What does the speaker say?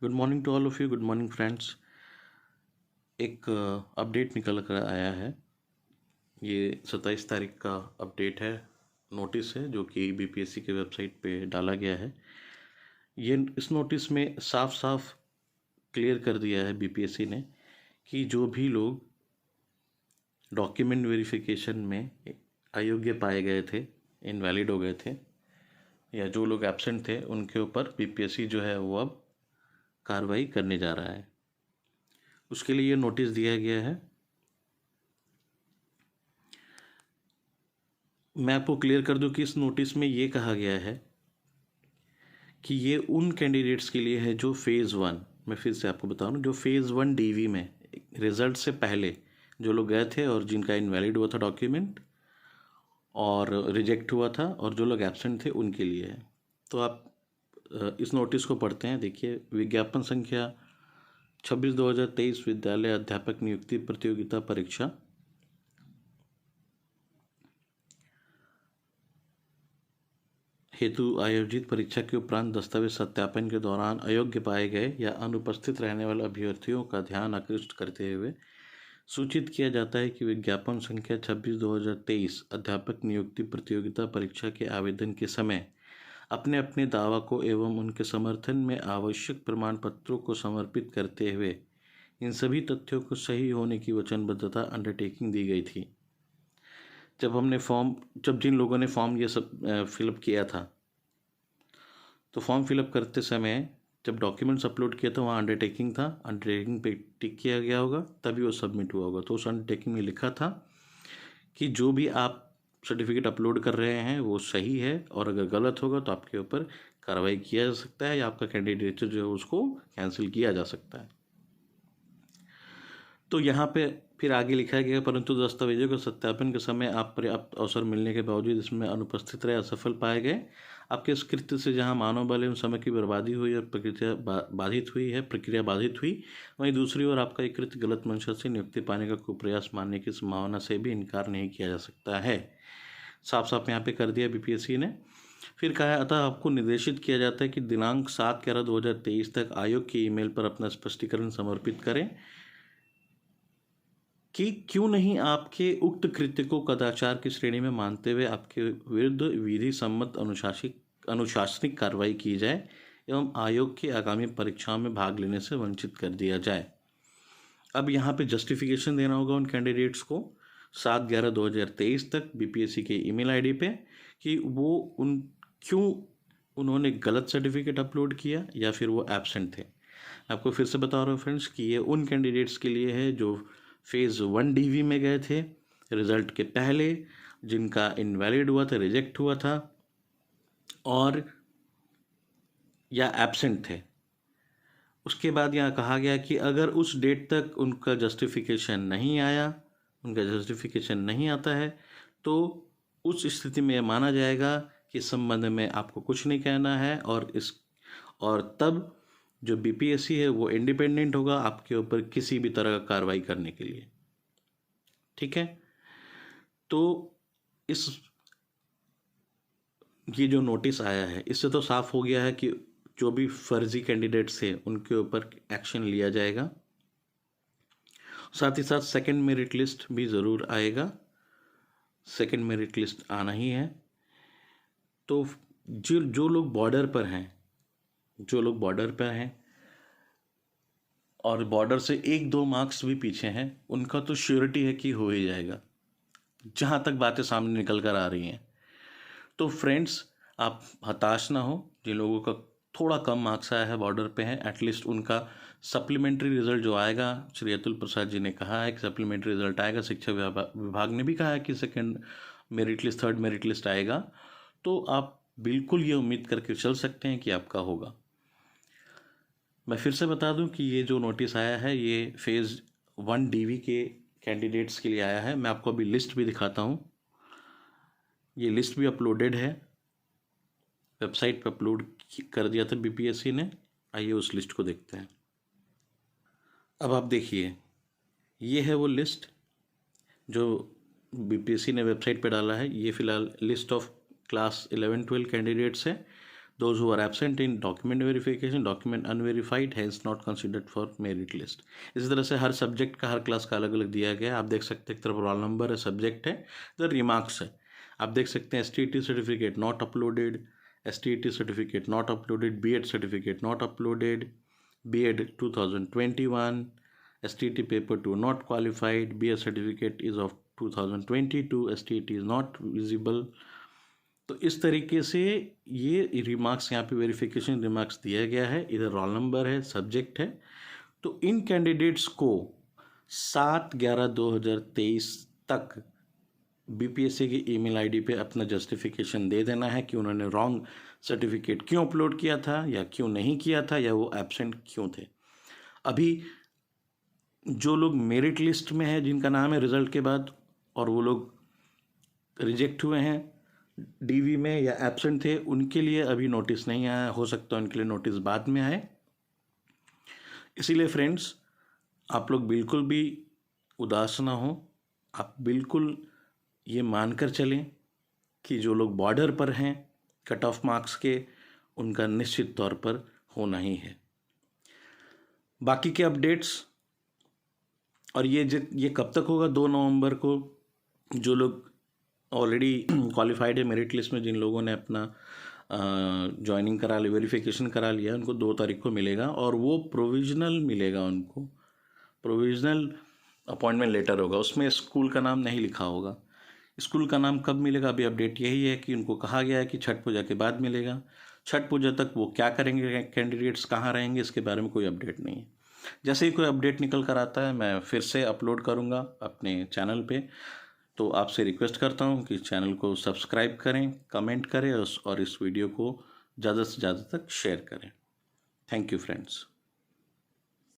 Good morning to all of you. Good morning friends. एक update निकल कर आया है। ये 27 तारीख का अपडेट है, नोटिस है जो कि बीपीएससी के वेबसाइट पे डाला गया है। ये इस नोटिस में साफ साफ क्लियर कर दिया है बीपीएससी ने कि जो भी लोग डॉक्यूमेंट वेरिफिकेशन में अयोग्य पाए गए थे, इनवैलिड हो गए थे, या जो लोग एब्सेंट थे, उनके ऊपर बीपीएससी जो है वो अब कार्रवाई करने जा रहा है। उसके लिए ये नोटिस दिया गया है। मैं आपको क्लियर कर दूं कि इस नोटिस में ये कहा गया है कि ये उन कैंडिडेट्स के लिए है जो फेज़ 1, मैं फिर से आपको बता रहा हूँ, जो फेज़ 1 डीवी में रिजल्ट से पहले जो लोग गए थे और जिनका इनवैलिड हुआ था डॉक्यूमेंट और रिजेक्ट हुआ था, और जो लोग एब्सेंट थे उनके लिए है। तो आप इस नोटिस को पढ़ते हैं। देखिए, विज्ञापन संख्या 26/2023 विद्यालय अध्यापक नियुक्ति प्रतियोगिता परीक्षा हेतु आयोजित परीक्षा के उपरांत दस्तावेज सत्यापन के दौरान अयोग्य पाए गए या अनुपस्थित रहने वाले अभ्यर्थियों का ध्यान आकृष्ट करते हुए सूचित किया जाता है कि विज्ञापन संख्या 26/2023 अध्यापक नियुक्ति प्रतियोगिता परीक्षा के आवेदन के समय अपने अपने दावा को एवं उनके समर्थन में आवश्यक प्रमाण पत्रों को समर्पित करते हुए इन सभी तथ्यों को सही होने की वचनबद्धता अंडरटेकिंग दी गई थी। जब जिन लोगों ने फॉर्म ये सब फिलअप किया था, तो फॉर्म फिलअप करते समय जब डॉक्यूमेंट्स अपलोड किया था, वहाँ अंडरटेकिंग था, अंडरटेकिंग पे टिक किया गया होगा, तभी वो सबमिट हुआ होगा। तो उस अंडरटेकिंग में लिखा था कि जो भी आप सर्टिफिकेट अपलोड कर रहे हैं वो सही है, और अगर गलत होगा तो आपके ऊपर कार्रवाई किया जा सकता है या आपका कैंडिडेचर जो है उसको कैंसिल किया जा सकता है। तो यहाँ पे फिर आगे लिखा गया, परंतु दस्तावेजों के सत्यापन के समय आप पर्याप्त अवसर मिलने के बावजूद इसमें अनुपस्थित रहे, असफल पाए गए। आपके इस कृत्य से जहाँ मानव बल एवं समय की बर्बादी हुई और प्रक्रिया बाधित हुई, वहीं दूसरी ओर आपका एक कृत्य गलत मंशा से नियुक्ति पाने का कुप्रयास मानने की संभावना से भी इनकार नहीं किया जा सकता है। साफ साफ यहाँ पे कर दिया बीपीएससी ने। फिर कहा है, अतः आपको निर्देशित किया जाता है कि दिनांक 7/11/2023 तक आयोग के ईमेल पर अपना स्पष्टीकरण समर्पित करें कि क्यों नहीं आपके उक्त कृत्य को कदाचार की श्रेणी में मानते हुए आपके विरुद्ध विधि सम्मत अनुशासनिक कार्रवाई की जाए एवं आयोग की आगामी परीक्षाओं में भाग लेने से वंचित कर दिया जाए। अब यहाँ पे जस्टिफिकेशन देना होगा उन कैंडिडेट्स को 7/11/2023 तक बीपीएससी के ईमेल आईडी पे कि वो क्यों उन्होंने गलत सर्टिफिकेट अपलोड किया या फिर वो एब्सेंट थे। आपको फिर से बता रहा हूँ फ्रेंड्स कि ये उन कैंडिडेट्स के लिए है जो फेज़ 1 डीवी में गए थे रिजल्ट के पहले, जिनका इनवैलिड हुआ था, रिजेक्ट हुआ था, और या एब्सेंट थे। उसके बाद यहाँ कहा गया कि अगर उस डेट तक उनका जस्टिफिकेशन नहीं आता है, तो उस स्थिति में माना जाएगा कि इस संबंध में आपको कुछ नहीं कहना है, और तब जो बीपीएससी है वो इंडिपेंडेंट होगा आपके ऊपर किसी भी तरह का कार्रवाई करने के लिए। ठीक है, तो ये जो नोटिस आया है, इससे तो साफ हो गया है कि जो भी फर्जी कैंडिडेट्स हैं उनके ऊपर एक्शन लिया जाएगा। साथ ही साथ सेकंड मेरिट लिस्ट भी ज़रूर आएगा। सेकंड मेरिट लिस्ट आना ही है। तो जो लोग बॉर्डर पर हैं और बॉर्डर से 1-2 मार्क्स भी पीछे हैं, उनका तो श्योरिटी है कि हो ही जाएगा, जहाँ तक बातें सामने निकल कर आ रही हैं। तो फ्रेंड्स, आप हताश ना हो। जिन लोगों का थोड़ा कम मार्क्स आया है, बॉर्डर पे हैं, एटलीस्ट उनका सप्लीमेंट्री रिजल्ट जो आएगा, श्री अतुल प्रसाद जी ने कहा है कि सप्लीमेंट्री रिजल्ट आएगा, शिक्षा विभाग ने भी कहा है कि second merit list, third merit list आएगा, तो आप बिल्कुल ये उम्मीद करके चल सकते हैं कि आपका होगा। मैं फिर से बता दूं कि ये जो नोटिस आया है ये फेज़ 1 डीवी के कैंडिडेट्स के लिए आया है। मैं आपको अभी लिस्ट भी दिखाता हूँ। ये लिस्ट भी अपलोडेड है, वेबसाइट पर अपलोड कर दिया था बीपीएससी ने। आइए उस लिस्ट को देखते हैं। अब आप देखिए, ये है वो लिस्ट जो बीपीएससी ने वेबसाइट पे डाला है। ये फिलहाल लिस्ट ऑफ क्लास 11-12 कैंडिडेट्स है Those who are absent in document verification, document unverified has not considered for merit list. इसी तरह से हर सब्जेक्ट का, हर क्लास का अलग अलग दिया गया है। आप देख सकते हैं एक तरफ रोल नंबर है, सब्जेक्ट है, इधर रिमार्क्स है। आप देख सकते हैं STET certificate not uploaded, STET certificate not uploaded, BEd certificate not uploaded, BEd 2021, STET paper 2 not qualified, BS certificate is of 2022, STET is not visible. तो इस तरीके से ये रिमार्क्स यहाँ पे वेरिफिकेशन रिमार्क्स दिया गया है, इधर रोल नंबर है, सब्जेक्ट है। तो इन कैंडिडेट्स को 7/11/2023 तक BPSC की ईमेल आईडी पे अपना जस्टिफिकेशन दे देना है कि उन्होंने रॉन्ग सर्टिफिकेट क्यों अपलोड किया था या क्यों नहीं किया था, या वो एब्सेंट क्यों थे। अभी जो लोग मेरिट लिस्ट में है, जिनका नाम है रिजल्ट के बाद, और वो लोग रिजेक्ट हुए हैं DV में या एब्सेंट थे, उनके लिए अभी नोटिस नहीं आया, हो सकता है उनके लिए नोटिस बाद में आए। इसीलिए फ्रेंड्स, आप लोग बिल्कुल भी उदास ना हो, आप बिल्कुल ये मानकर चलें कि जो लोग बॉर्डर पर हैं कट ऑफ मार्क्स के, उनका निश्चित तौर पर होना ही है। बाकी के अपडेट्स और ये कब तक होगा, 2 नवंबर को जो लोग ऑलरेडी क्वालिफाइड है मेरिट लिस्ट में, जिन लोगों ने अपना ज्वाइनिंग करा लिया, वेरिफिकेशन करा लिया, उनको 2 तारीख को मिलेगा, और वो प्रोविजनल मिलेगा उनको, प्रोविजनल अपॉइंटमेंट लेटर होगा, उसमें स्कूल का नाम नहीं लिखा होगा। स्कूल का नाम कब मिलेगा, अभी अपडेट यही है कि उनको कहा गया है कि छठ पूजा के बाद मिलेगा। छठ पूजा तक वो क्या करेंगे, कैंडिडेट्स कहाँ रहेंगे, इसके बारे में कोई अपडेट नहीं है। जैसे ही कोई अपडेट निकल कर आता है मैं फिर से अपलोड करूँगा अपने चैनल पे। तो आपसे रिक्वेस्ट करता हूँ कि चैनल को सब्सक्राइब करें, कमेंट करें और इस वीडियो को ज़्यादा से ज़्यादा तक शेयर करें। Thank you friends.